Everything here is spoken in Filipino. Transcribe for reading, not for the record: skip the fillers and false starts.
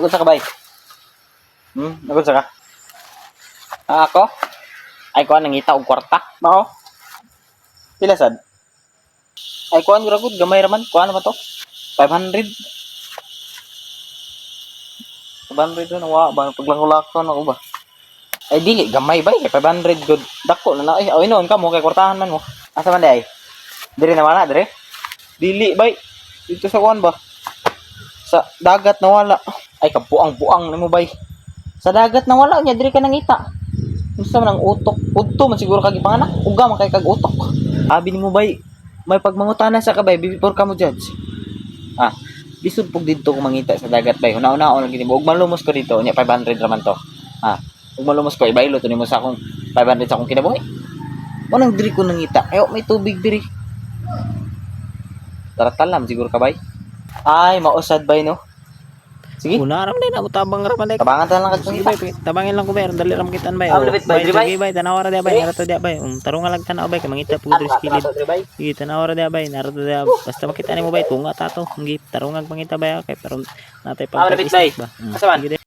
Nagunsa ka bay? Nagunsa ka? Ako? Ay kuan nangita og kwarta. Mao. Pila sad? Ay kuan gyud gud gamay raman. Kuan naman to? 500. 500 na wa ba paglangulakon ako ba? Ay dili gamay bay kay 500 good. Dako na na ay inon ka mo kay kwartahan man mo. Asa man day? Dire na wala dire? Dili bay. Dito sa kuan ba? Sa dagat nawala. Ay kabuang-buang nimo bay. Sa dagat nawala nya dire ka nangita. Unsa man ang utok? Udto man siguro kag panganak. Uga man kay kag utok. Abi nimo bay. May pagmangutana sa kabay before ka mo judge. Lisod pug didto ko mangita sa dagat bay. Una-una gini mo ug malumos ko dito nya 500 raman to. Ug malumos ko ibaylo to nimo sa akong 500 sa akong kinabuhi. Mo nang diri ko nangita. Ayo may tubig diri. Taratalam siguro ka bay. Ay mausad bay no. Sige. Una ram din ako tabang raman day. Tabangan ta lang kag Sige pangita. bay, tabangin lang ko bay, dali ram kitaan bay. Labit bay, diri bay. Sige bay, tanawa ra dia bay, narato dia bay. Tarong lang tanaw bay, kay mangita pud diri skilid. Sige, tanawa ra dia bay, narato dia. Basta makita nimo bay, tunga ta to. Ngi tarong ang pangita bay kay pero natay Labit bay. ba. Asa man? Sige,